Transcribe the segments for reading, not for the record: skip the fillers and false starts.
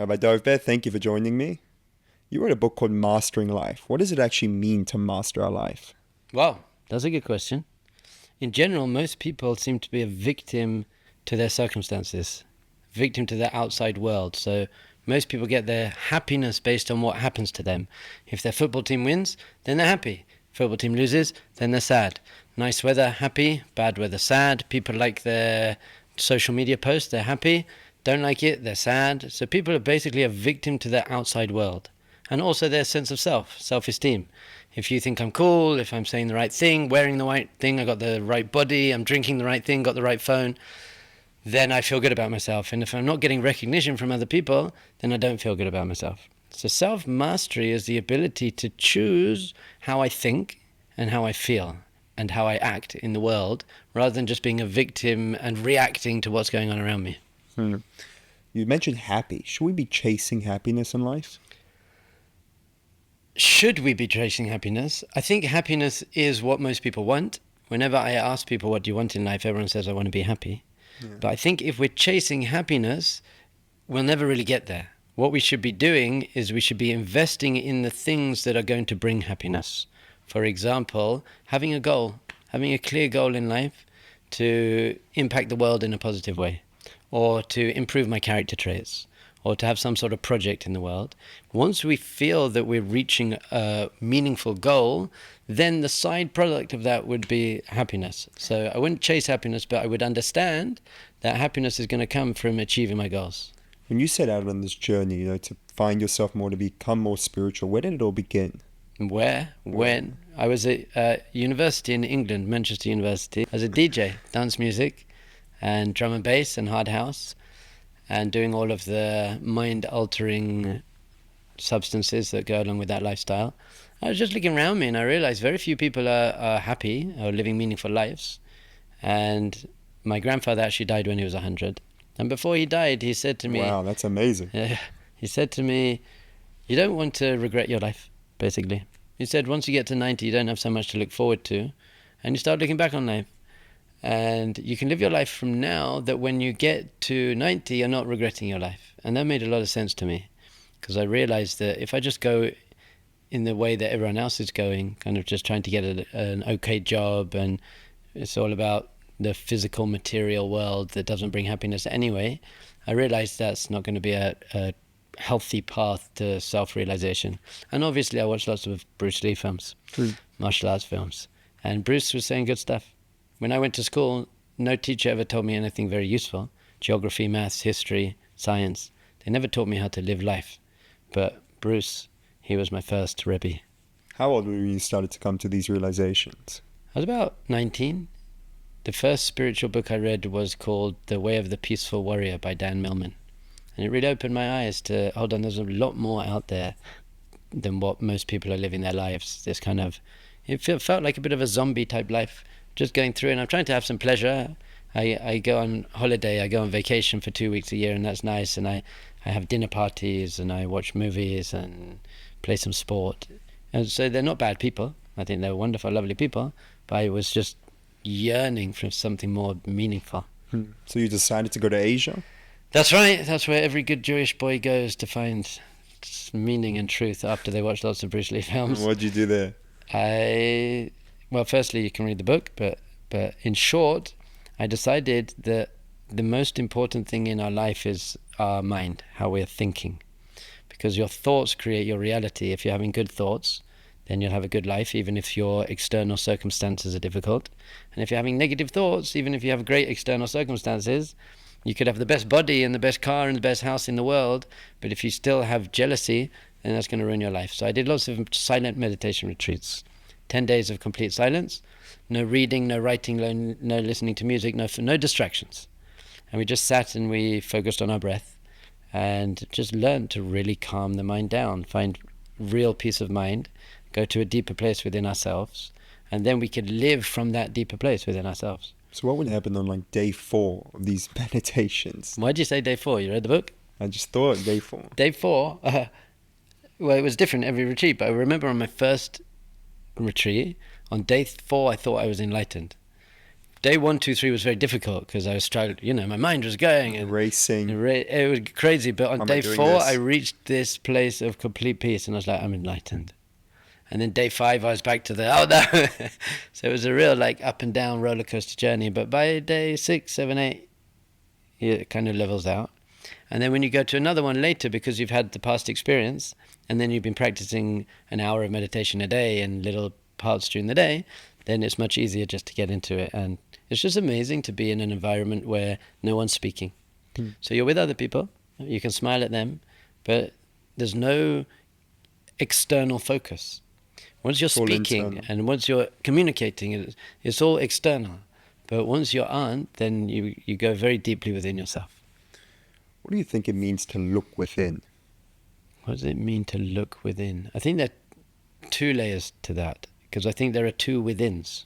Rabbi Dov Ber, thank you for joining me. You wrote a book called Mastering Life. What does it actually mean to master our life? Wow, that's a good question. In general, most people seem to be a victim to their circumstances, victim to their outside world. So most people get their happiness based on what happens to them. If their football team wins, then they're happy. Football team loses, then they're sad. Nice weather, happy. Bad weather, sad. People like their social media posts, they're happy. Don't like it, they're sad. So people are basically a victim to their outside world. And also their sense of self, self-esteem. If you think I'm cool, if I'm saying the right thing, wearing the right thing, I got the right body, I'm drinking the right thing, got the right phone, then I feel good about myself. And if I'm not getting recognition from other people, then I don't feel good about myself. So self-mastery is the ability to choose how I think and how I feel and how I act in the world, rather than just being a victim and reacting to what's going on around me. You mentioned happy. Should we be chasing happiness in life? Should we be chasing happiness? I think happiness is what most people want. Whenever I ask people, what do you want in life? Everyone says, I want to be happy. Yeah. But I think if we're chasing happiness, we'll never really get there. What we should be doing is we should be investing in the things that are going to bring happiness. For example, having a goal, having a clear goal in life to impact the world in a positive way, or to improve my character traits, or to have some sort of project in the world. Once we feel that we're reaching a meaningful goal, then the side product of that would be happiness. So I wouldn't chase happiness, but I would understand that happiness is going to come from achieving my goals. When you set out on this journey, to find yourself more, to become more spiritual, where did it all begin? Where? When? I was at university in England, Manchester University, as a DJ, dance music and drum and bass and hard house, and doing all of the mind-altering substances that go along with that lifestyle. I was just looking around me and I realized very few people are happy or living meaningful lives. And my grandfather actually died when he was 100. And before he died, he said to me... Wow, that's amazing. He said to me, you don't want to regret your life, basically. He said, once you get to 90, you don't have so much to look forward to. And you start looking back on life. And you can live your life from now that when you get to 90, you're not regretting your life. And that made a lot of sense to me, because I realized that if I just go in the way that everyone else is going, kind of just trying to get an okay job, and it's all about the physical material world that doesn't bring happiness anyway, I realized that's not going to be a healthy path to self-realization. And obviously I watched lots of Bruce Lee films, martial arts films, and Bruce was saying good stuff. When I went to school, no teacher ever told me anything very useful. Geography, maths, history, science. They never taught me how to live life. But Bruce, he was my first Rebbe. How old were you when you started to come to these realizations? I was about 19. The first spiritual book I read was called The Way of the Peaceful Warrior by Dan Millman. And it really opened my eyes to, hold on, there's a lot more out there than what most people are living their lives. This kind of, it felt like a bit of a zombie type life. Just going through, and I'm trying to have some pleasure. I go on holiday, I go on vacation for 2 weeks a year, and that's nice. And I have dinner parties, and I watch movies and play some sport. And so they're not bad people. I think they're wonderful, lovely people. But I was just yearning for something more meaningful. So you decided to go to Asia? That's right. That's where every good Jewish boy goes to find meaning and truth after they watch lots of Bruce Lee films. What did you do there? Well, firstly, you can read the book, but in short, I decided that the most important thing in our life is our mind, how we're thinking. Because your thoughts create your reality. If you're having good thoughts, then you'll have a good life, even if your external circumstances are difficult. And if you're having negative thoughts, even if you have great external circumstances, you could have the best body and the best car and the best house in the world, but if you still have jealousy, then that's going to ruin your life. So I did lots of silent meditation retreats. 10 days of complete silence, no reading, no writing, no listening to music, no distractions. And we just sat and we focused on our breath and just learned to really calm the mind down, find real peace of mind, go to a deeper place within ourselves, and then we could live from that deeper place within ourselves. So what would happen on day 4 of these meditations? Why did you say day 4? You read the book? I just thought day 4. Day 4? Well, it was different every retreat, but I remember on my first retreat, on day 4 I thought I was enlightened. day 1, 2, 3 was very difficult because I was struggling. My mind was going and Racing. it was crazy. But on Why am I day doing 4, this? I reached this place of complete peace, and I was like, I'm enlightened. And then day 5, I was back to oh no. So it was a real up and down roller coaster journey. But by day 6, 7, 8, it kind of levels out. And then when you go to another one later, because you've had the past experience, and then you've been practicing an hour of meditation a day and little parts during the day, then it's much easier just to get into it. And it's just amazing to be in an environment where no one's speaking. So you're with other people, you can smile at them, but there's no external focus. Once you're speaking internal. and once you're communicating, it's all external. But once you aren't, then you go very deeply within yourself. What do you think it means to look within? What does it mean to look within? I think there are 2 layers to that, because I think there are 2 withins.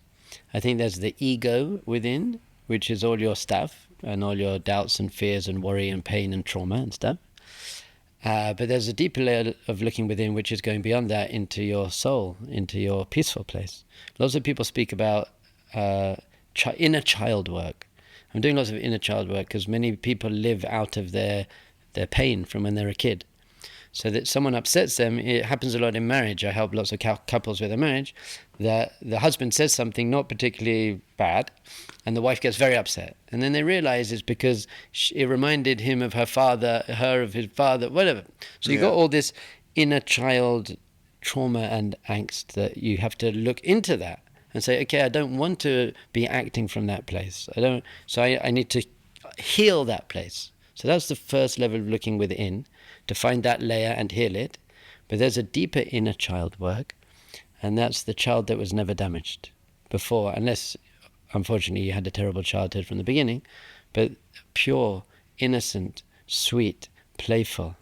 I think there's the ego within, which is all your stuff and all your doubts and fears and worry and pain and trauma and stuff. But there's a deeper layer of looking within, which is going beyond that into your soul, into your peaceful place. Lots of people speak about inner child work. I'm doing lots of inner child work because many people live out of their pain from when they're a kid. So that someone upsets them, it happens a lot in marriage. I help lots of couples with their marriage, that the husband says something not particularly bad, and the wife gets very upset. And then they realize it's because it reminded him of her father, her of his father, whatever. So you got all this inner child trauma and angst that you have to look into that and say, okay, I don't want to be acting from that place. I need to heal that place. So that's the first level of looking within, to find that layer and heal it. But there's a deeper inner child work, and that's the child that was never damaged before, unless, unfortunately, you had a terrible childhood from the beginning. But pure, innocent, sweet, playful.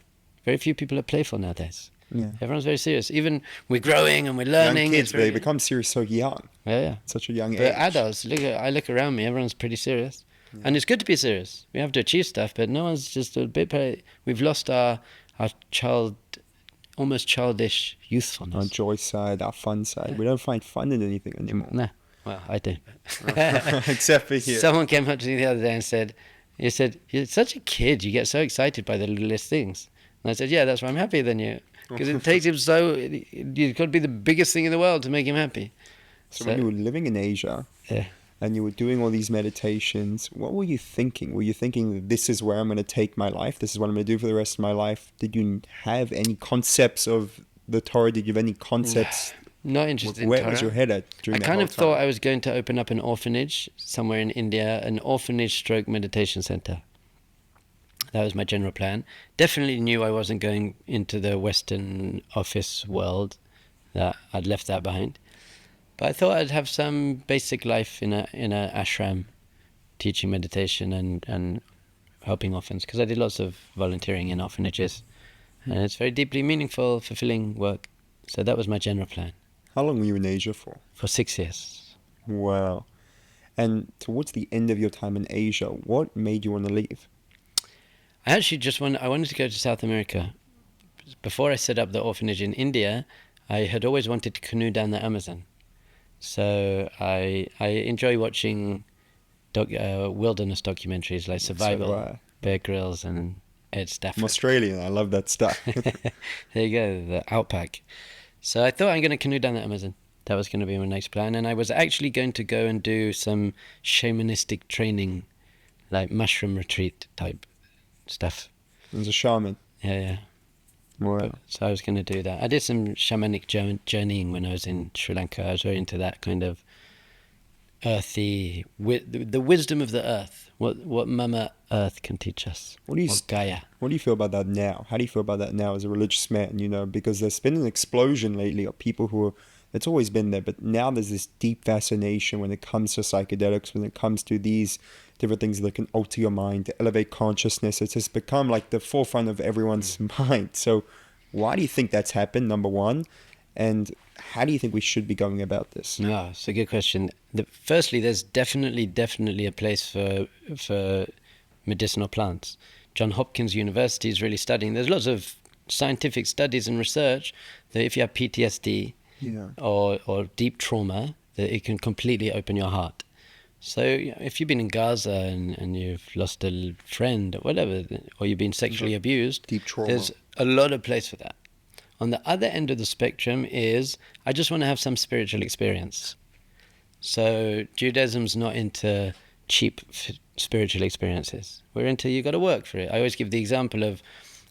Very few people are playful nowadays. Yeah. Everyone's very serious. Even we're growing and we're learning. Young kids, they become serious so young. Yeah. Such a young age. But adults, I look around me, everyone's pretty serious. Yeah. And it's good to be serious. We have to achieve stuff, but no one's just a bit... We've lost our almost childish youthfulness. Our joy side, our fun side. Yeah. We don't find fun in anything anymore. No. Well, I do. Except for here. Someone came up to me the other day and said, you're such a kid. You get so excited by the littlest things. And I said, yeah, that's why I'm happier than you. Because it takes him you've got to be the biggest thing in the world to make him happy. So when you were living in Asia, and you were doing all these meditations, what were you thinking? Were you thinking, this is where I'm going to take my life? This is what I'm going to do for the rest of my life? Did you have any concepts of the Torah? Did you have any concepts? Not interested in Where Torah. was your head at during that I kind of time? thought I was going to open up an orphanage somewhere in India, an orphanage stroke meditation center. That was my general plan. Definitely knew I wasn't going into the Western office world. That I'd left that behind. But I thought I'd have some basic life in a ashram, teaching meditation and helping orphans, because I did lots of volunteering in orphanages, and it's very deeply meaningful, fulfilling work. So that was my general plan. How long were you in Asia for? For 6 years. Wow. And towards the end of your time in Asia, what made you want to leave? I actually I wanted to go to South America. Before I set up the orphanage in India, I had always wanted to canoe down the Amazon. So I enjoy watching wilderness documentaries like Survival, Bear Grylls and Ed Stafford. I'm Australian, I love that stuff. There you go, the outback. So I thought I'm going to canoe down the Amazon. That was going to be my next plan. And I was actually going to go and do some shamanistic training, like mushroom retreat type stuff. As a shaman? Yeah. Wow. So I was going to do that. I did some shamanic journeying when I was in Sri Lanka. I was very into that kind of earthy, the wisdom of the earth, what Mama Earth can teach us, Gaia. What do you feel about that now? How do you feel about that now as a religious man? Because there's been an explosion lately of people it's always been there, but now there's this deep fascination when it comes to psychedelics, when it comes to these different things that can alter your mind, to elevate consciousness. It's just become like the forefront of everyone's mind. So why do you think that's happened, number one? And how do you think we should be going about this? No, it's a good question. Firstly, there's definitely a place for medicinal plants. Johns Hopkins University is really studying. There's lots of scientific studies and research that if you have PTSD or deep trauma, that it can completely open your heart. So if you've been in Gaza and you've lost a friend or whatever, or you've been sexually abused, Deep trauma. there's a lot of place for that. On the other end of the spectrum is, I just want to have some spiritual experience. So Judaism's not into cheap spiritual experiences. We're into, you got to work for it. I always give the example of,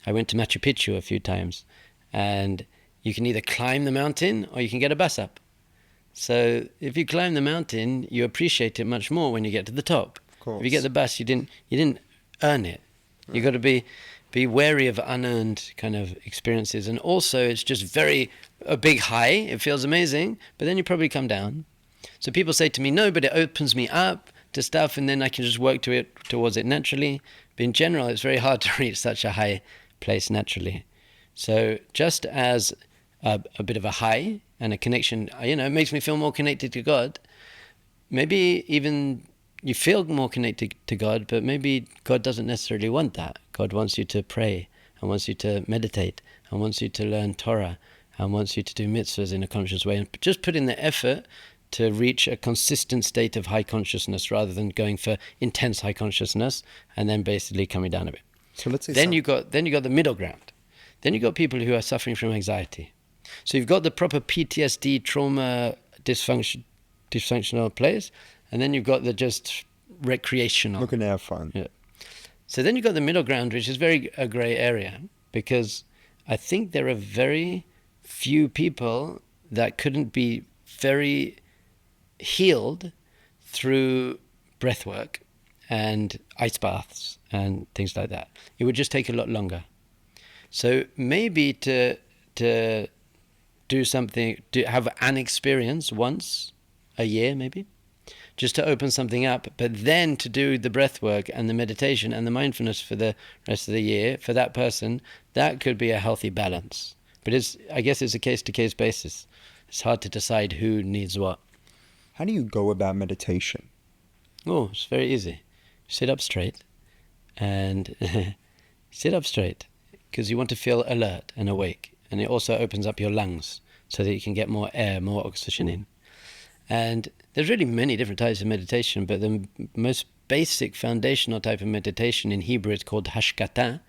I went to Machu Picchu a few times, and you can either climb the mountain or you can get a bus up. So if you climb the mountain, you appreciate it much more when you get to the top. If you get the bus, you didn't earn it. Right. You got to be wary of unearned kind of experiences, and also it's just a big high. It feels amazing, but then you probably come down. So people say to me, no, but it opens me up to stuff, and then I can just work towards it naturally. But in general, it's very hard to reach such a high place naturally. So just as a bit of a high and a connection, it makes me feel more connected to God. Maybe even you feel more connected to God, but maybe God doesn't necessarily want that. God wants you to pray and wants you to meditate and wants you to learn Torah and wants you to do mitzvahs in a conscious way, and just put in the effort to reach a consistent state of high consciousness rather than going for intense high consciousness and then basically coming down a bit. So let's say then you got the middle ground. Then you got people who are suffering from anxiety. So you've got the proper PTSD, trauma, dysfunctional place, and then you've got the just recreational. Looking to have fun. Yeah. So then you've got the middle ground, which is a grey area, because I think there are very few people that couldn't be very healed through breath work and ice baths and things like that. It would just take a lot longer. So maybe to do something, to have an experience once a year maybe, just to open something up, but then to do the breath work and the meditation and the mindfulness for the rest of the year, for that person, that could be a healthy balance. But I guess it's a case-to-case basis. It's hard to decide who needs what. How do you go about meditation? Oh, it's very easy. Sit up straight and sit up straight because you want to feel alert and awake. And it also opens up your lungs so that you can get more air, more oxygen in. And there's really many different types of meditation, but the most basic foundational type of meditation in Hebrew is called hashkata,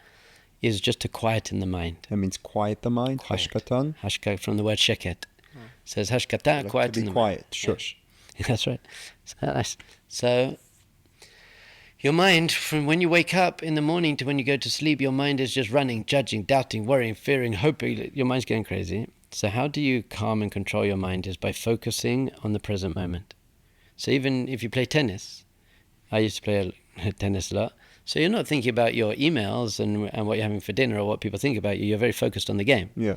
is just to quieten the mind. That means quiet the mind, hashkatan? Hashka from the word sheket. Says hashkata, quieten the mind. Quiet, shush. Yeah. That's right. Nice. So your mind, from when you wake up in the morning to when you go to sleep, your mind is just running, judging, doubting, worrying, fearing, hoping. Your mind's going crazy. So how do you calm and control your mind is by focusing on the present moment. So even if you play tennis, I used to play tennis a lot, so you're not thinking about your emails and what you're having for dinner or what people think about you. You're very focused on the game. Yeah.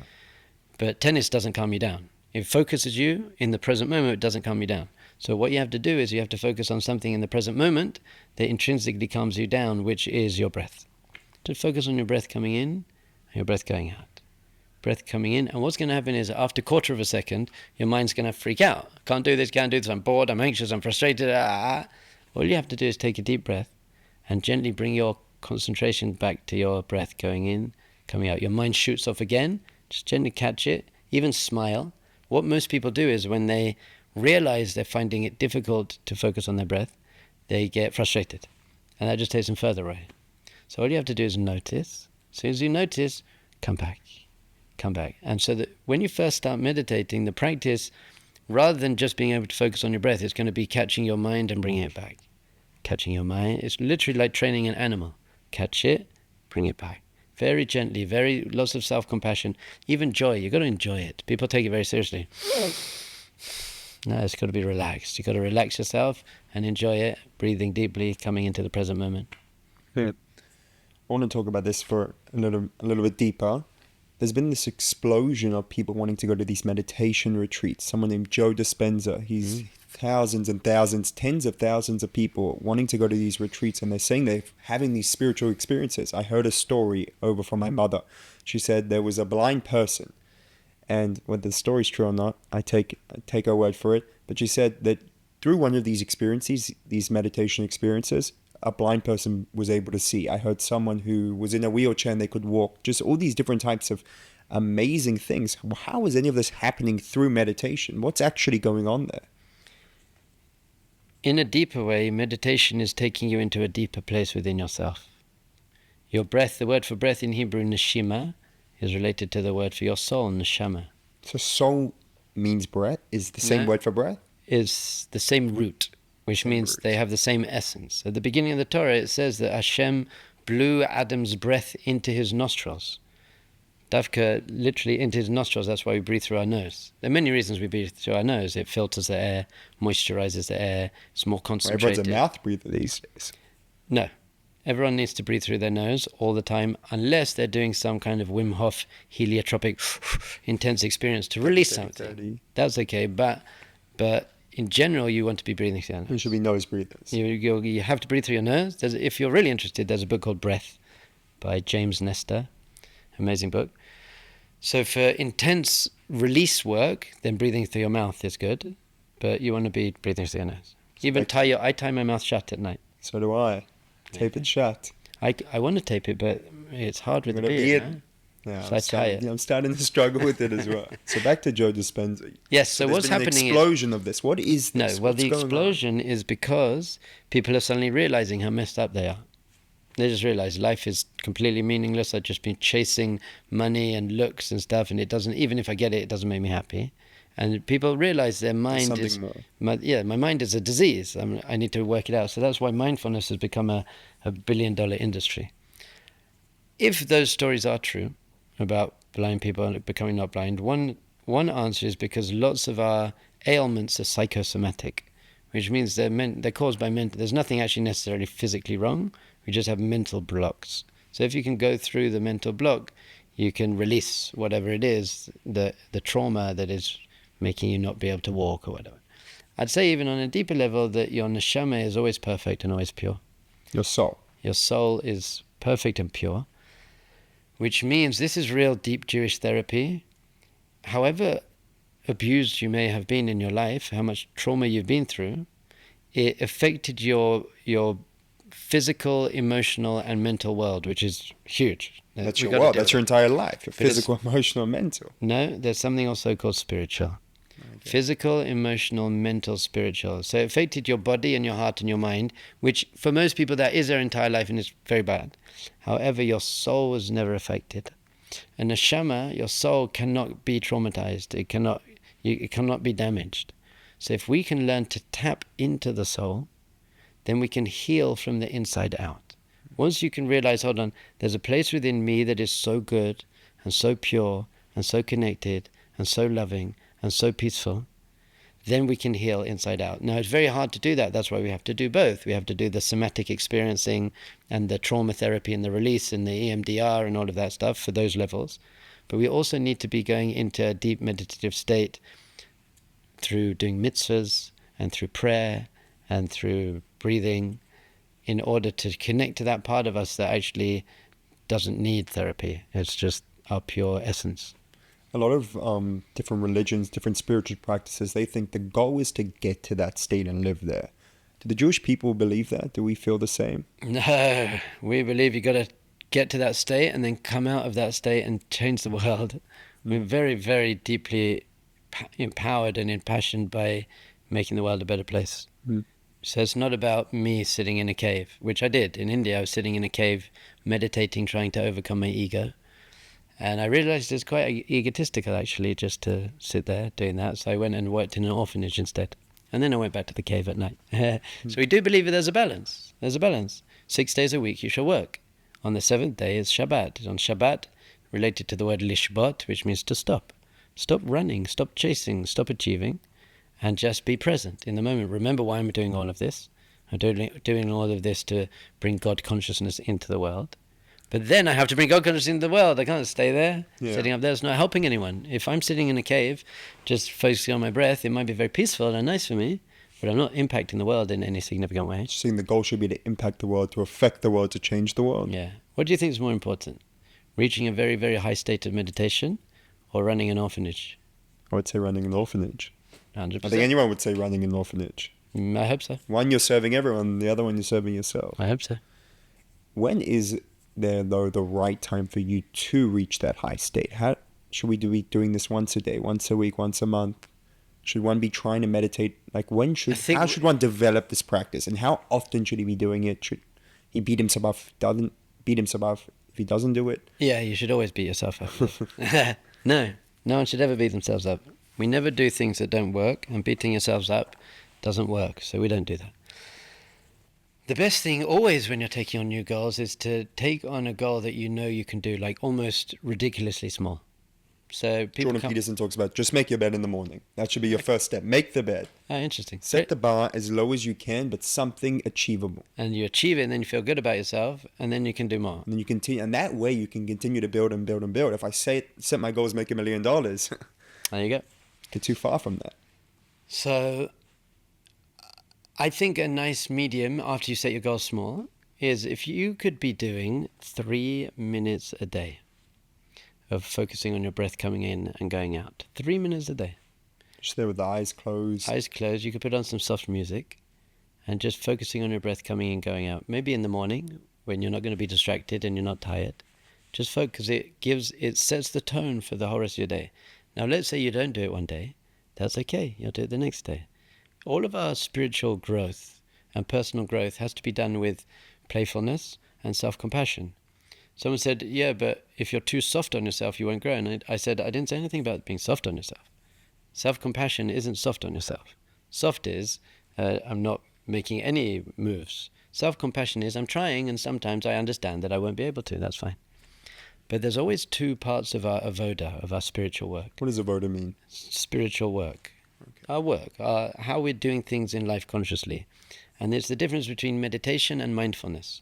But tennis doesn't calm you down. It focuses you in the present moment. It doesn't calm you down. So what you have to do is you have to focus on something in the present moment that intrinsically calms you down, which is your breath. Just focus on your breath coming in and your breath going out. Breath coming in, and what's going to happen is after a quarter of a second, your mind's going to freak out. Can't do this, I'm bored, I'm anxious, I'm frustrated. All you have to do is take a deep breath and gently bring your concentration back to your breath going in, coming out. Your mind shoots off again, just gently catch it, even smile. What most people do is when they realize they're finding it difficult to focus on their breath, they get frustrated, and that just takes them further away. So all you have to do is notice. As soon as you notice, come back. And so that when you first start meditating, the practice, rather than just being able to focus on your breath, it's going to be catching your mind and bringing it back. Catching your mind. It's literally like training an animal. Catch it, bring it back. Very gently, lots of self-compassion. Even joy, you've got to enjoy it. People take it very seriously. No, it's got to be relaxed. You've got to relax yourself and enjoy it, breathing deeply, coming into the present moment. Yeah. I want to talk about this for a little bit deeper. There's been this explosion of people wanting to go to these meditation retreats. Someone named Joe Despenza, he's thousands and thousands, tens of thousands of people wanting to go to these retreats, and they're saying they're having these spiritual experiences. I heard a story over from my mother. She said there was a blind person, and whether the story's true or not, I take her word for it, but she said that through one of these experiences, these meditation experiences, a blind person was able to see. I heard someone who was in a wheelchair and they could walk. Just all these different types of amazing things. How is any of this happening through meditation? What's actually going on there? In a deeper way, meditation is taking you into a deeper place within yourself. Your breath, the word for breath in Hebrew, neshima, is related to the word for your soul, neshama. So soul means breath? Is the same No. word for breath? Is the same root, which Same means root. they have the same essence. At the beginning of the Torah, it says that Hashem blew Adam's breath into his nostrils. Davka, literally into his nostrils. That's why we breathe through our nose. There are many reasons we breathe through our nose. It filters the air, moisturizes the air, it's more concentrated. Everyone's a mouth breather these days. No. Everyone needs to breathe through their nose all the time, unless they're doing some kind of Wim Hof heliotropic intense experience to release something. That's okay, but in general, you want to be breathing through your nose. We should be nose breathers. You have to breathe through your nose. If you're really interested, there's a book called Breath by James Nestor. Amazing book. So for intense release work, then breathing through your mouth is good, but you want to be breathing through your nose. Even I tie my mouth shut at night. So do I. Tape it shut. I want to tape it, but it's hard with the beard. No? Yeah, So I tie it. I'm starting to struggle with it as well. So back to Joe Dispenza. Yes, so what's happening an explosion of this. What is this? No, well, What's the going explosion is because people are suddenly realizing how messed up they are. They just realize life is completely meaningless. I've just been chasing money and looks and stuff, and it doesn't, even if I get it, it doesn't make me happy. And people realize their mind is, my mind is a disease. I need to work it out. So that's why mindfulness has become a $1 billion industry. If those stories are true about blind people becoming not blind, one answer is because lots of our ailments are psychosomatic, which means they're caused by mental. There's nothing actually necessarily physically wrong. We just have mental blocks. So if you can go through the mental block, you can release whatever it is, the trauma that is making you not be able to walk or whatever. I'd say even on a deeper level that your neshama is always perfect and always pure. Your soul. Your soul is perfect and pure, which means this is real deep Jewish therapy. However abused you may have been in your life, how much trauma you've been through, it affected your physical, emotional, and mental world, which is huge. That's your world. That's your entire life. Your physical, emotional, mental. No, there's something also called spiritual. Okay. Physical, emotional, mental, spiritual. So it affected your body and your heart and your mind, which for most people that is their entire life and it's very bad. However, your soul was never affected. And neshama, your soul cannot be traumatized. It cannot be damaged. So if we can learn to tap into the soul, then we can heal from the inside out. Once you can realize, hold on, there's a place within me that is so good and so pure and so connected and so loving and so peaceful, then we can heal inside out. Now, it's very hard to do that. That's why we have to do both. We have to do the somatic experiencing and the trauma therapy and the release and the EMDR and all of that stuff for those levels. But we also need to be going into a deep meditative state through doing mitzvahs and through prayer and through breathing in order to connect to that part of us that actually doesn't need therapy. It's just our pure essence. A lot of different religions, different spiritual practices, they think the goal is to get to that state and live there. Do the Jewish people believe that? Do we feel the same? No, we believe you got to get to that state and then come out of that state and change the world. We're very, very deeply empowered and impassioned by making the world a better place. Mm. So it's not about me sitting in a cave, which I did. In India, I was sitting in a cave, meditating, trying to overcome my ego. And I realized it's quite egotistical, actually, just to sit there doing that. So I went and worked in an orphanage instead. And then I went back to the cave at night. So we do believe that there's a balance. There's a balance. 6 days a week you shall work. On the 7th day is Shabbat. On Shabbat, related to the word lishbot, which means to stop. Stop running, stop chasing, stop achieving, and just be present in the moment. Remember why I'm doing all of this. I'm doing all of this to bring God consciousness into the world. But then I have to bring God consciousness into the world. I can't stay there. Yeah. Sitting up there is not helping anyone. If I'm sitting in a cave, just focusing on my breath, it might be very peaceful and nice for me, but I'm not impacting the world in any significant way. Just saying the goal should be to impact the world, to affect the world, to change the world. Yeah. What do you think is more important? Reaching a very, very high state of meditation or running an orphanage? I would say running an orphanage. 100%. I think anyone would say running an orphanage. I hope so. One, you're serving everyone. The other one, you're serving yourself. I hope so. When is there, though, the right time for you to reach that high state? How should we be doing this once a day, once a week, once a month? Should one be trying to meditate? Like how should one develop this practice, and how often should he be doing it? Should he beat himself up if he doesn't do it? Yeah, you should always beat yourself up. No one should ever beat themselves up. We never do things that don't work, and beating yourselves up doesn't work, so we don't do that. The best thing always when you're taking on new goals is to take on a goal that you know you can do, like almost ridiculously small. So Jordan Peterson talks about just make your bed in the morning. That should be your first step. Make the bed. Oh, interesting. Set the bar as low as you can, but something achievable. And you achieve it, and then you feel good about yourself, and then you can do more. And then you continue, and that way you can continue to build and build and build. If I set my goal is make $1 million, there you go. Get too far from that. So I think a nice medium after you set your goal small is if you could be doing 3 minutes a day of focusing on your breath coming in and going out. 3 minutes a day. Just there with the eyes closed. Eyes closed. You could put on some soft music and just focusing on your breath coming in, going out. Maybe in the morning when you're not going to be distracted and you're not tired. Just focus. It sets the tone for the whole rest of your day. Now, let's say you don't do it one day. That's okay. You'll do it the next day. All of our spiritual growth and personal growth has to be done with playfulness and self-compassion. Someone said, yeah, but if you're too soft on yourself, you won't grow. And I said, I didn't say anything about being soft on yourself. Self-compassion isn't soft on yourself. Soft is, I'm not making any moves. Self-compassion is, I'm trying, and sometimes I understand that I won't be able to. That's fine. But there's always two parts of our avoda, of our spiritual work. What does avoda mean? Spiritual work. Okay. Our work, how we're doing things in life consciously. And it's the difference between meditation and mindfulness.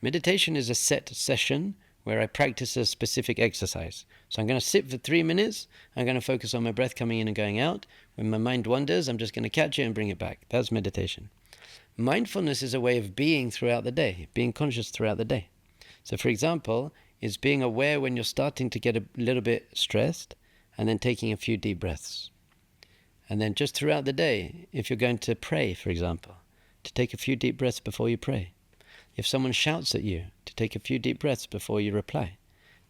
Meditation is a set session where I practice a specific exercise. So I'm going to sit for 3 minutes. I'm going to focus on my breath coming in and going out. When my mind wanders, I'm just going to catch it and bring it back. That's meditation. Mindfulness is a way of being throughout the day, being conscious throughout the day. So for example, it's being aware when you're starting to get a little bit stressed and then taking a few deep breaths. And then just throughout the day, if you're going to pray, for example, to take a few deep breaths before you pray. If someone shouts at you, to take a few deep breaths before you reply.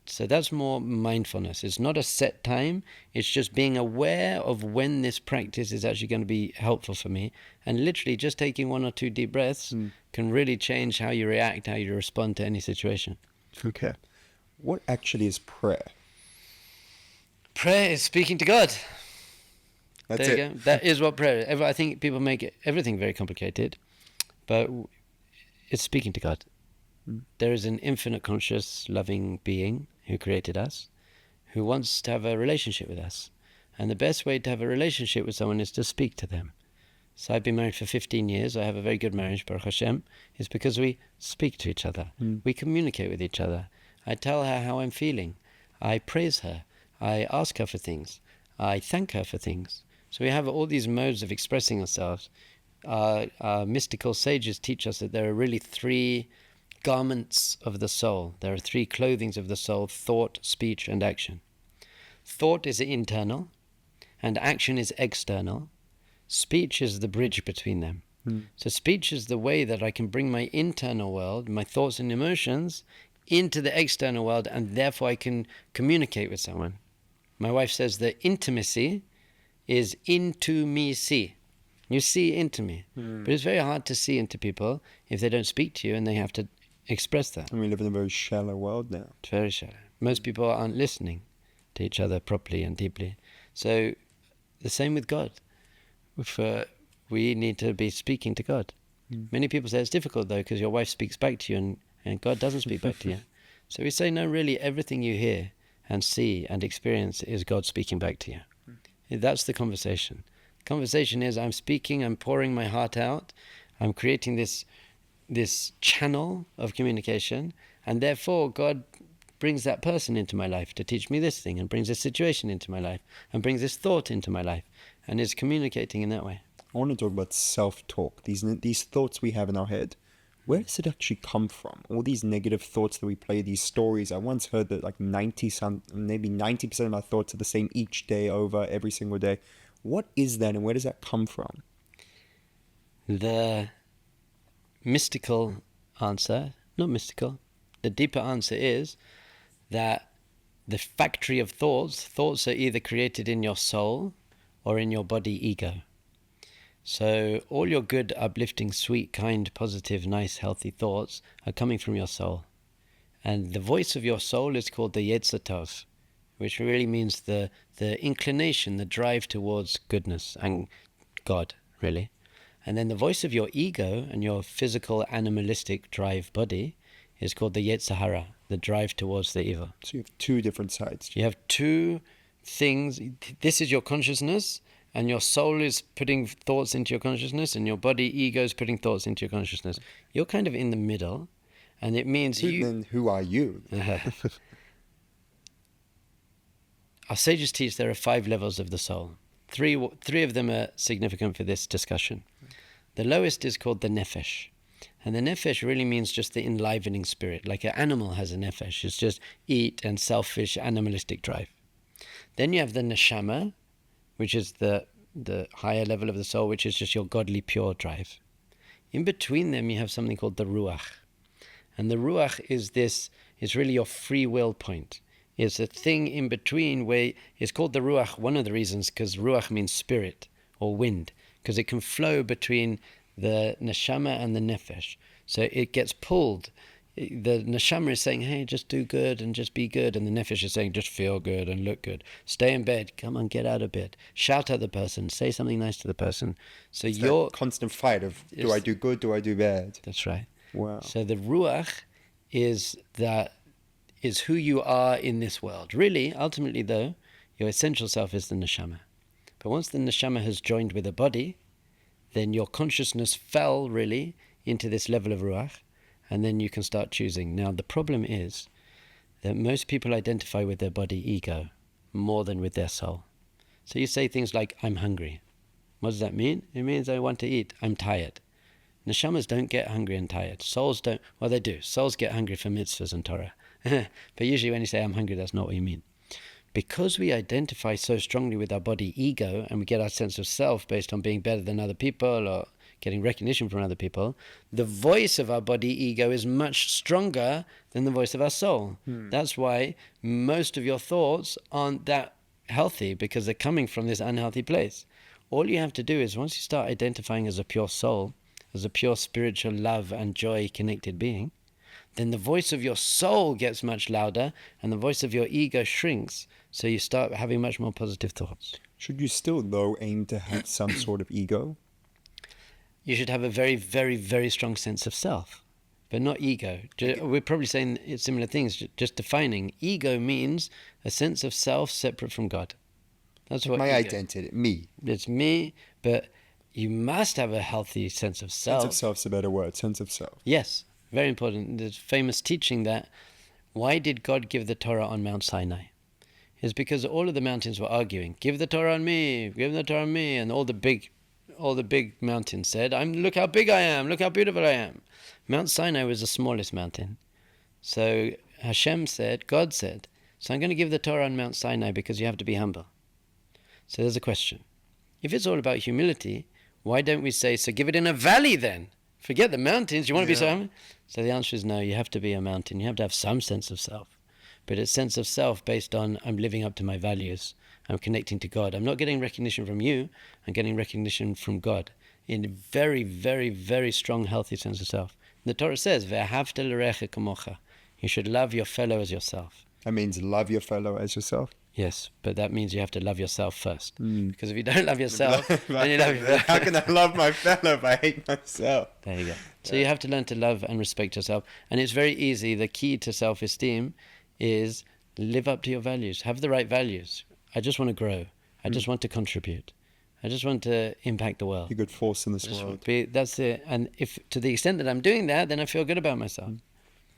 So that's more mindfulness. It's not a set time. It's just being aware of when this practice is actually going to be helpful for me. And literally just taking 1 or 2 deep breaths can really change how you react, how you respond to any situation. Okay. What actually is prayer? Prayer is speaking to God. That's there you it. go. That is what prayer is. I think people make everything very complicated, but it's speaking to God. There is an infinite conscious, loving being who created us, who wants to have a relationship with us. And the best way to have a relationship with someone is to speak to them. So I've been married for 15 years. I have a very good marriage, Baruch Hashem. It's because we speak to each other. We communicate with each other. I tell her how I'm feeling. I praise her. I ask her for things. I thank her for things. So we have all these modes of expressing ourselves. Our mystical sages teach us that there are really 3 garments of the soul. There are 3 clothings of the soul: thought, speech, and action. Thought is internal, and action is external. Speech is the bridge between them. So speech is the way that I can bring my internal world, my thoughts and emotions, into the external world, and therefore I can communicate with someone. My wife says that intimacy is into me see. You see into me. But it's very hard to see into people if they don't speak to you and they have to express that. And we live in a very shallow world now. It's very shallow. Most people aren't listening to each other properly and deeply. So the same with God. We need to be speaking to God. Many people say it's difficult though because your wife speaks back to you and God doesn't speak back to you. So we say, no, really everything you hear and see and experience is God speaking back to you. That's the conversation. Conversation is I'm speaking, I'm pouring my heart out, I'm creating this channel of communication, and therefore God brings that person into my life to teach me this thing, and brings this situation into my life, and brings this thought into my life, and is communicating in that way. I want to talk about self-talk, these thoughts we have in our head. Where does it actually come from? All these negative thoughts that we play, these stories. I once heard that like maybe 90% of my thoughts are the same each day over every single day. What is that, and where does that come from? The mystical answer, not mystical, the deeper answer is that the factory of thoughts are either created in your soul or in your body ego. So all your good, uplifting, sweet, kind, positive, nice, healthy thoughts are coming from your soul. And the voice of your soul is called the Yetzer Tov, which really means the inclination, the drive towards goodness and God, really. And then the voice of your ego and your physical, animalistic drive body is called the Yetzer Hara, the drive towards the evil. So you have two different sides. You have two things. This is your consciousness, and your soul is putting thoughts into your consciousness, and your body, ego, is putting thoughts into your consciousness. You're kind of in the middle, and it means Then who are you? Our sages teach there are 5 levels of the soul. Three of them are significant for this discussion. The lowest is called the nefesh. And the nefesh really means just the enlivening spirit. Like an animal has a nefesh. It's just eat and selfish, animalistic drive. Then you have the neshama, which is the higher level of the soul, which is just your godly, pure drive. In between them, you have something called the ruach. And the ruach is really your free will point. It's a thing in between where it's called the ruach, one of the reasons, because ruach means spirit or wind, because it can flow between the neshama and the nefesh. So it gets pulled. The neshama is saying, hey, just do good and just be good. And the nefesh is saying, just feel good and look good. Stay in bed. Come on, get out of bed. Shout at the person. Say something nice to the person. So It's you're... that constant fight of, do I do good, do I do bad? That's right. Wow. So the ruach is who you are in this world. Really, ultimately though, your essential self is the neshama. But once the neshama has joined with the body, then your consciousness fell really into this level of ruach, and then you can start choosing. Now the problem is that most people identify with their body ego more than with their soul. So you say things like, I'm hungry. What does that mean? It means I want to eat. I'm tired. Neshamas don't get hungry and tired. Souls don't. Well, they do. Souls get hungry for mitzvahs and Torah. But usually when you say I'm hungry, that's not what you mean. Because we identify so strongly with our body ego, and we get our sense of self based on being better than other people or getting recognition from other people, the voice of our body ego is much stronger than the voice of our soul. That's why most of your thoughts aren't that healthy, because they're coming from this unhealthy place. All you have to do is, once you start identifying as a pure soul, as a pure spiritual love and joy connected being, then the voice of your soul gets much louder and the voice of your ego shrinks. So you start having much more positive thoughts. Should you still, though, aim to have some sort of ego? You should have a very, very, very strong sense of self, but not ego. We're probably saying similar things, just defining. Ego means a sense of self separate from God. That's what my ego. Identity, me. It's me, but you must have a healthy sense of self. Sense of self's a better word, sense of self. Yes, very important. There's famous teaching that why did God give the Torah on Mount Sinai? It's because all of the mountains were arguing, give the Torah on me, give the Torah on me, and all the big mountains said, look how big I am, look how beautiful I am. Mount Sinai was the smallest mountain. So Hashem said, God said, so I'm going to give the Torah on Mount Sinai because you have to be humble. So there's a question. If it's all about humility, why don't we say, so give it in a valley then? Forget the mountains, you want to be so humble? So the answer is no, you have to be a mountain. You have to have some sense of self. But it's sense of self based on I'm living up to my values. I'm connecting to God. I'm not getting recognition from you. I'm getting recognition from God in a very, very, very strong, healthy sense of self. The Torah says, "Ve'ahavta l'recha kamocha." You should love your fellow as yourself. That means love your fellow as yourself? Yes, but that means you have to love yourself first. Because if you don't love yourself, then you love yourself. How can I love my fellow if I hate myself? There you go. So you have to learn to love and respect yourself. And it's very easy. The key to self-esteem is live up to your values. Have the right values. I just want to grow. I just want to contribute. I just want to impact the world. Be a good force in this world. That's it. And if to the extent that I'm doing that, then I feel good about myself.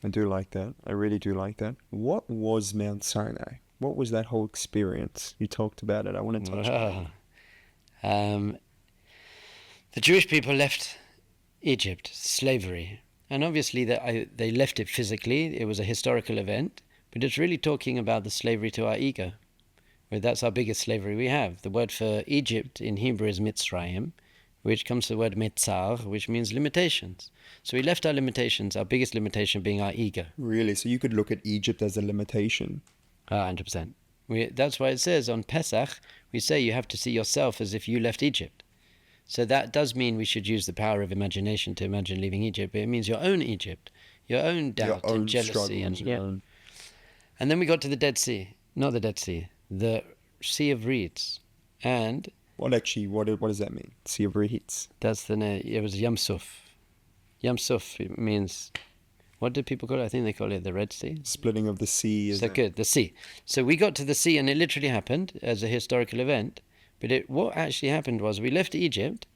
I do like that. I really do like that. What was Mount Sinai? What was that whole experience? You talked about it. I want to touch on it. The Jewish people left Egypt, slavery. And obviously they left it physically. It was a historical event. But it's really talking about the slavery to our ego. Well, that's our biggest slavery we have. The word for Egypt in Hebrew is Mitzrayim, which comes from the word Mitzar, which means limitations. So we left our limitations, our biggest limitation being our ego. Really? So you could look at Egypt as a limitation? 100%. That's why it says on Pesach, we say you have to see yourself as if you left Egypt. So that does mean we should use the power of imagination to imagine leaving Egypt, but it means your own Egypt, your own doubt your own and jealousy. And then we got to the Dead Sea. Not the Dead Sea, the Sea of Reeds. And what does that mean? Sea of Reeds. That's the name. It was Yam Suf. Yam Suf means, what do people call it? I think they call it the Red Sea. Splitting of the sea. So good, the sea. So we got to the sea, and it literally happened as a historical event. But what actually happened was we left Egypt,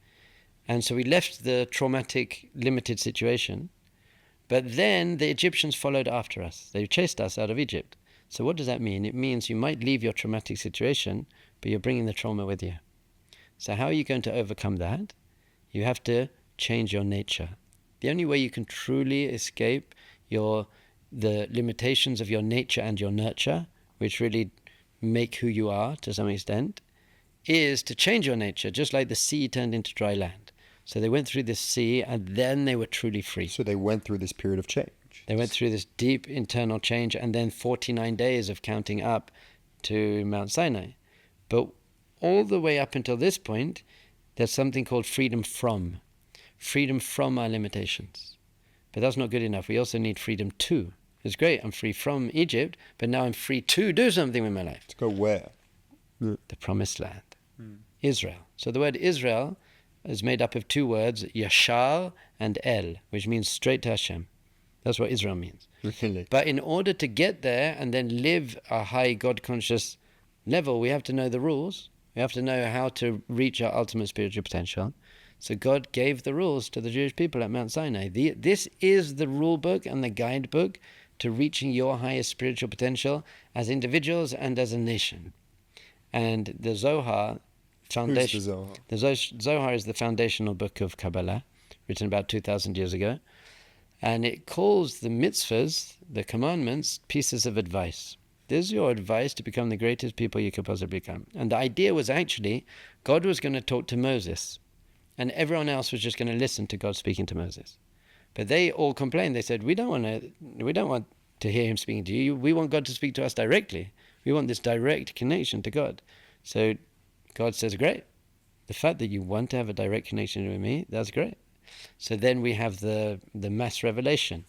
and so we left the traumatic, limited situation. But then the Egyptians followed after us. They chased us out of Egypt. So what does that mean? It means you might leave your traumatic situation, but you're bringing the trauma with you. So how are you going to overcome that? You have to change your nature. The only way you can truly escape the limitations of your nature and your nurture, which really make who you are to some extent, is to change your nature, just like the sea turned into dry land. So they went through this sea, and then they were truly free. So they went through this period of change. They went through this deep internal change, and then 49 days of counting up to Mount Sinai. But all the way up until this point, there's something called freedom from our limitations. But that's not good enough. We also need freedom to. It's great, I'm free from Egypt, but now I'm free to do something with my life. To go where? The Promised Land. Israel. So the word Israel is made up of two words, Yashar and El, which means straight to Hashem. That's what Israel means. Really? But in order to get there and then live a high God-conscious level, we have to know the rules. We have to know how to reach our ultimate spiritual potential. So God gave the rules to the Jewish people at Mount Sinai. This is the rule book and the guidebook to reaching your highest spiritual potential as individuals and as a nation. And the Zohar foundation. Who's the Zohar? The Zohar is the foundational book of Kabbalah, written about 2,000 years ago. And it calls the mitzvahs, the commandments, pieces of advice. This is your advice to become the greatest people you could possibly become. And the idea was actually God was going to talk to Moses, and everyone else was just going to listen to God speaking to Moses. But they all complained. They said, we don't want to hear him speaking to you. We want God to speak to us directly. We want this direct connection to God. So God says, great. The fact that you want to have a direct connection with me, that's great. So then we have the mass revelation,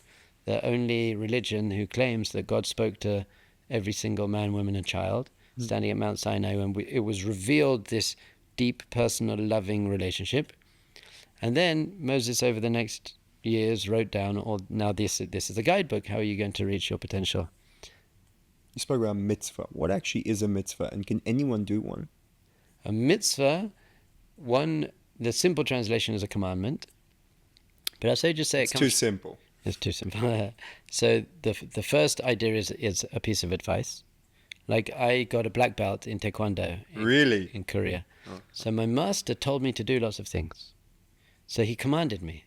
the only religion who claims that God spoke to every single man, woman, and child standing at Mount Sinai when it was revealed this deep, personal, loving relationship. And then Moses, over the next years, wrote down, now this is a guidebook. How are you going to reach your potential? You spoke about mitzvah. What actually is a mitzvah, and can anyone do one? A mitzvah, the simple translation is a commandment. But I say just say it's too simple. It's too simple. So the first idea is a piece of advice. Like I got a black belt in Taekwondo. Really? In Korea. Oh. So my master told me to do lots of things. So he commanded me.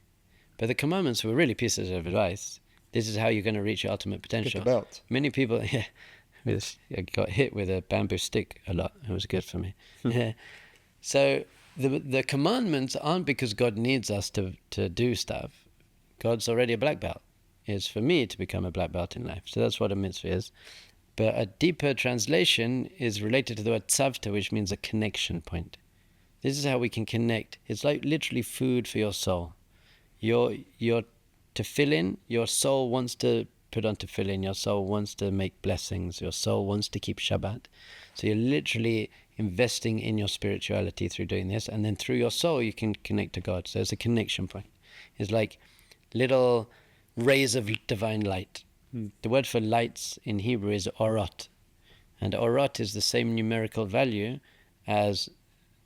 But the commandments were really pieces of advice. This is how you're going to reach your ultimate potential. Get the belt. Many people, I got hit with a bamboo stick a lot. It was good for me. Yeah. So the commandments aren't because God needs us to do stuff. God's already a black belt. It's for me to become a black belt in life. So that's what a mitzvah is. But a deeper translation is related to the word tzavta, which means a connection point. This is how we can connect. It's like literally food for your soul. Your tefillin, your soul wants to put on tefillin. Your soul wants to make blessings. Your soul wants to keep Shabbat. So you're literally investing in your spirituality through doing this. And then through your soul, you can connect to God. So it's a connection point. It's like little rays of divine light. The word for lights in Hebrew is orot. And orot is the same numerical value as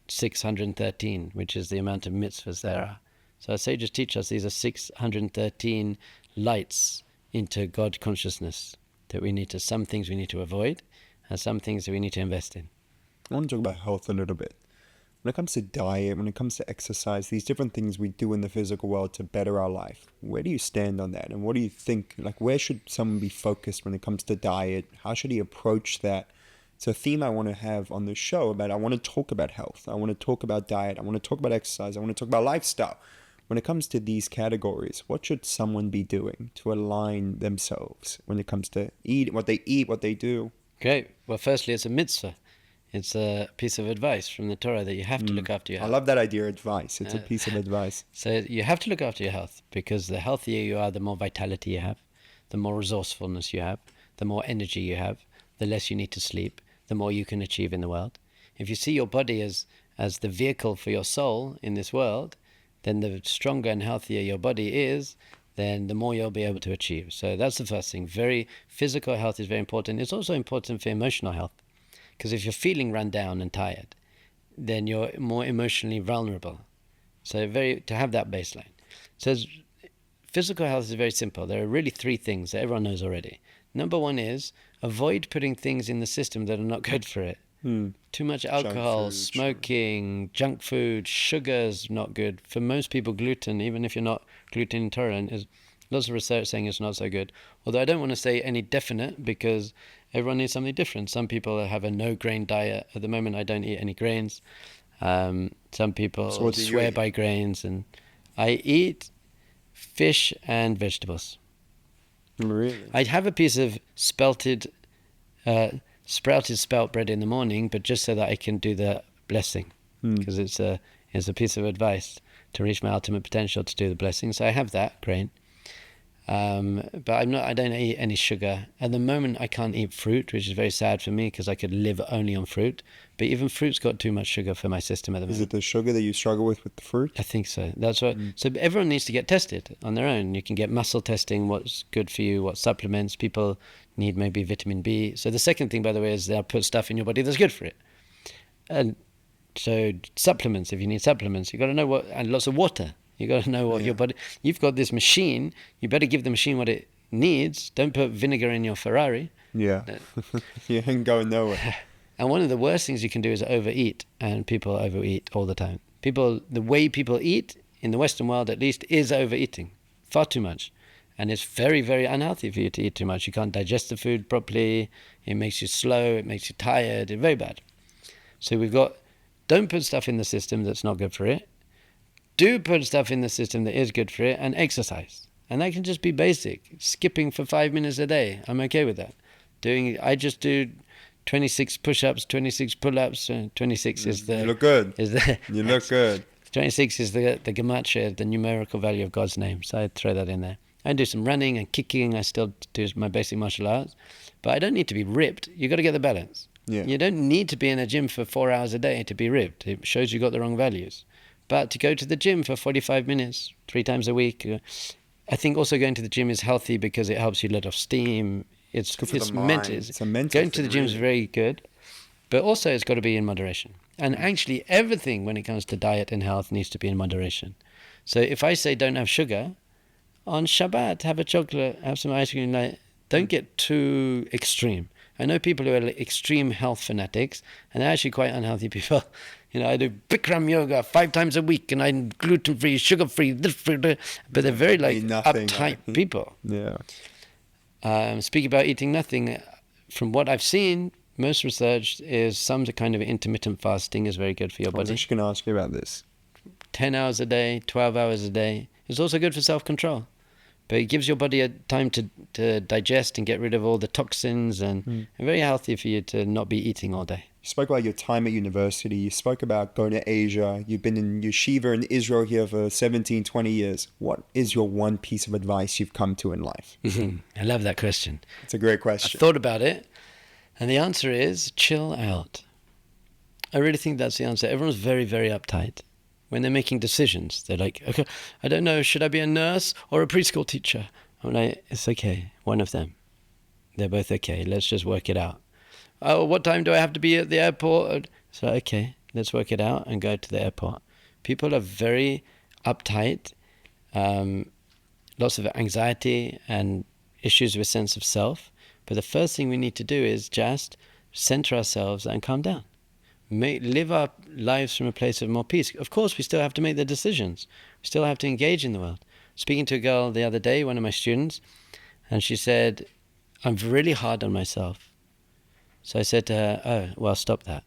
613, which is the amount of mitzvahs there are. So our sages teach us these are 613 lights into God consciousness, that some things we need to avoid, and some things that we need to invest in. I want to talk about health a little bit. When it comes to diet, when it comes to exercise, these different things we do in the physical world to better our life, where do you stand on that? And what do you think, where should someone be focused when it comes to diet? How should he approach that? It's a theme I want to have on the show I want to talk about health. I want to talk about diet. I want to talk about exercise. I want to talk about lifestyle. When it comes to these categories, what should someone be doing to align themselves when it comes to what they eat, what they do? Great. Well, firstly, it's a mitzvah. It's a piece of advice from the Torah that you have to look after your I health. love that idea, advice. It's a piece of advice. So you have to look after your health, because the healthier you are, the more vitality you have, the more resourcefulness you have, the more energy you have, the less you need to sleep, the more you can achieve in the world. If you see your body as the vehicle for your soul in this world, then the stronger and healthier your body is, then the more you'll be able to achieve. So that's the first thing. Very physical health is very important. It's also important for emotional health, because if you're feeling run down and tired, then you're more emotionally vulnerable. So to have that baseline. So physical health is very simple. There are really three things that everyone knows already. Number one is avoid putting things in the system that are not good for it. Too much alcohol, smoking, junk food, sugars, not good. For most people, gluten, even if you're not gluten intolerant, is lots of research saying it's not so good. Although I don't want to say any definite, because everyone needs something different. Some people have a no-grain diet. At the moment, I don't eat any grains. Some people swear by grains, and I eat fish and vegetables. Really? I have a piece of sprouted spelt bread in the morning, but just so that I can do the blessing, because it's a piece of advice to reach my ultimate potential to do the blessing. So I have that grain, but I don't eat any sugar at the moment. I can't eat fruit, which is very sad for me, because I could live only on fruit. But even fruit's got too much sugar for my system at the moment. Is it the sugar that you struggle with the fruit? I think so. That's what. So everyone needs to get tested on their own. You can get muscle testing, what's good for you, what supplements. People need maybe vitamin B. So the second thing, by the way, is they'll put stuff in your body that's good for it. And so supplements, if you need supplements, you've got to know what, and lots of water. You've got to know what your body, you've got this machine, you better give the machine what it needs. Don't put vinegar in your Ferrari. Yeah. You ain't going nowhere. And one of the worst things you can do is overeat, and people overeat all the time. The way people eat, in the Western world at least, is overeating. Far too much. And it's very, very unhealthy for you to eat too much. You can't digest the food properly. It makes you slow. It makes you tired. It's very bad. So don't put stuff in the system that's not good for it. Do put stuff in the system that is good for it, and exercise. And that can just be basic. Skipping for 5 minutes a day. I'm okay with that. I just do 26 push-ups, 26 pull-ups. 26 is the... You look good. You look good. 26 is the gematria, the numerical value of God's name. So I throw that in there. I do some running and kicking. I still do my basic martial arts. But I don't need to be ripped. You got to get the balance. Yeah. You don't need to be in a gym for 4 hours a day to be ripped. It shows you got the wrong values. But to go to the gym for 45 minutes, 3 times a week, I think also going to the gym is healthy because it helps you let off steam. It's good for the mind. It's a mental going to the gym is very good, but also it's got to be in moderation. And actually, everything when it comes to diet and health needs to be in moderation. So if I say don't have sugar, on Shabbat have a chocolate, have some ice cream. Don't get too extreme. I know people who are extreme health fanatics, and they're actually quite unhealthy people. I do Bikram yoga 5 times a week, and I'm gluten-free, sugar-free, but they're very uptight people. Yeah. Speaking about eating nothing, from what I've seen, most research is some kind of intermittent fasting is very good for your body. I was just going to ask you about this. 10 hours a day, 12 hours a day. It's also good for self-control. But it gives your body a time to digest and get rid of all the toxins, and very healthy for you to not be eating all day. You spoke about your time at university. You spoke about going to Asia. You've been in yeshiva in Israel here for 17, 20 years. What is your one piece of advice you've come to in life? I love that question. It's a great question. I thought about it, and the answer is chill out. I really think that's the answer. Everyone's very, very uptight. When they're making decisions, they're like, okay, I don't know, should I be a nurse or a preschool teacher? I'm like, it's okay, one of them. They're both okay, let's just work it out. Oh, what time do I have to be at the airport? So, okay, let's work it out and go to the airport. People are very uptight, lots of anxiety and issues with sense of self. But the first thing we need to do is just center ourselves and calm down. Live our lives from a place of more peace. Of course, we still have to make the decisions. We still have to engage in the world. Speaking to a girl the other day, one of my students, and she said, I'm really hard on myself. So I said to her, oh, well, stop that.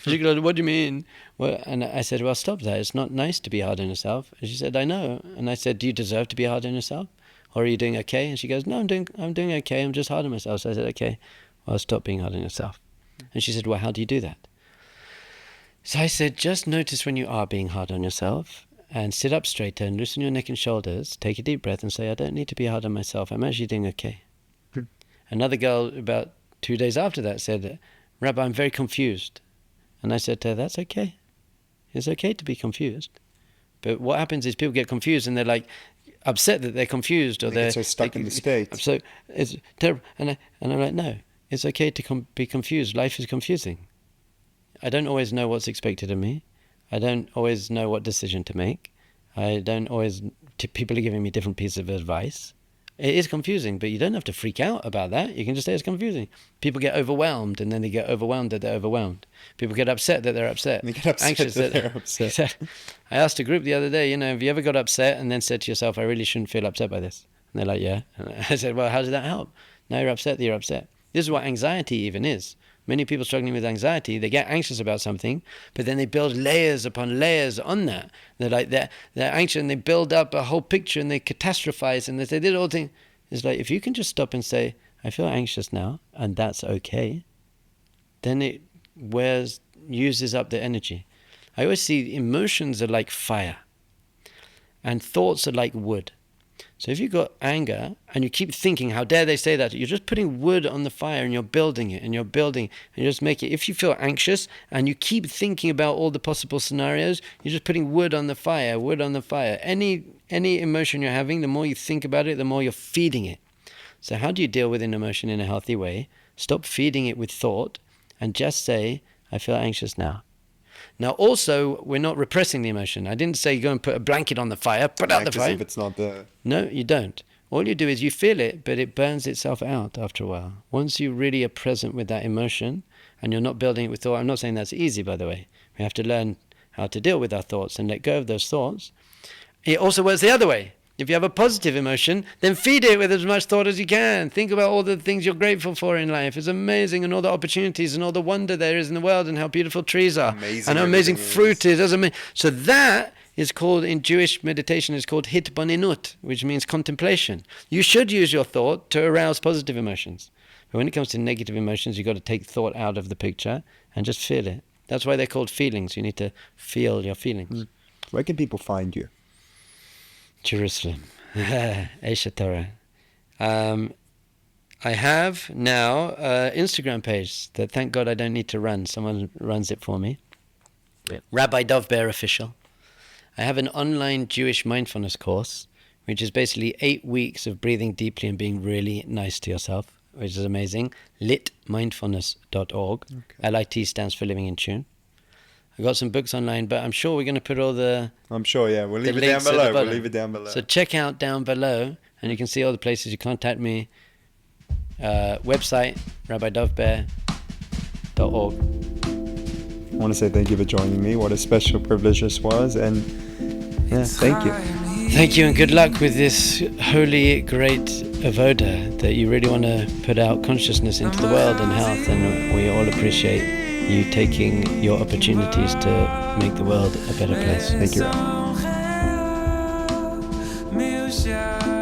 She goes, what do you mean? Well, and I said, well, stop that. It's not nice to be hard on yourself. And she said, I know. And I said, do you deserve to be hard on yourself? Or are you doing okay? And she goes, no, I'm doing okay. I'm just hard on myself. So I said, okay, Well, stop being hard on yourself. And she said, well, how do you do that? So I said, just notice when you are being hard on yourself and sit up straighter and loosen your neck and shoulders, take a deep breath and say, I don't need to be hard on myself. I'm actually doing okay. Another girl about 2 days after that said, Rabbi, I'm very confused. And I said to her, that's okay. It's okay to be confused. But what happens is people get confused and they're like upset that they're confused, or they're so stuck in the state. So it's terrible. And I'm like, no, it's okay to be confused. Life is confusing. I don't always know what's expected of me. I don't always know what decision to make. I don't always... People are giving me different pieces of advice. It is confusing, but you don't have to freak out about that. You can just say it's confusing. People get overwhelmed, and then they get overwhelmed that they're overwhelmed. People get upset that they're upset. They get upset Anxious that they're upset. I asked a group the other day, have you ever got upset and then said to yourself, I really shouldn't feel upset by this? And they're like, yeah. And I said, well, how does that help? Now you're upset that you're upset. This is what anxiety even is. Many people struggling with anxiety, they get anxious about something, but then they build layers upon layers on that. They're anxious, and they build up a whole picture, and they catastrophize, and they say, this whole thing. It's like, if you can just stop and say, I feel anxious now, and that's okay, then it uses up the energy. I always see emotions are like fire, and thoughts are like wood. So if you've got anger and you keep thinking, how dare they say that? You're just putting wood on the fire, and you're building it, and you're building, and you just make it. If you feel anxious and you keep thinking about all the possible scenarios, you're just putting wood on the fire, wood on the fire. Any emotion you're having, the more you think about it, the more you're feeding it. So how do you deal with an emotion in a healthy way? Stop feeding it with thought and just say, I feel anxious now. Now, also, we're not repressing the emotion. I didn't say go and put a blanket on the fire, put out the fire. If it's not there. No, you don't. All you do is you feel it, but it burns itself out after a while. Once you really are present with that emotion and you're not building it with thought, I'm not saying that's easy, by the way. We have to learn how to deal with our thoughts and let go of those thoughts. It also works the other way. If you have a positive emotion, then feed it with as much thought as you can. Think about all the things you're grateful for in life. It's amazing, and all the opportunities and all the wonder there is in the world, and how beautiful trees are, and how amazing fruit is. So that is called, in Jewish meditation, is called hitbonenut, which means contemplation. You should use your thought to arouse positive emotions. But when it comes to negative emotions, you've got to take thought out of the picture and just feel it. That's why they're called feelings. You need to feel your feelings. Where can people find you? Jerusalem. Esha Torah. I have now an Instagram page that, thank God, I don't need to run. Someone runs it for me. Rabbi Dov Ber Official. I have an online Jewish mindfulness course, which is basically 8 weeks of breathing deeply and being really nice to yourself, which is amazing. litmindfulness.org. Okay. LIT stands for Living in Tune. I got some books online, but I'm sure we're going to put all the... I'm sure, yeah. We'll leave it down below. We'll leave it down below. So check out down below, and you can see all the places you contact me. Website, rabbidovber.org. I want to say thank you for joining me. What a special privilege this was. And yeah, thank you. Thank you, and good luck with this holy, great avoda that you really want to put out consciousness into the world and health. And we all appreciate you taking your opportunities to make the world a better place. Thank you.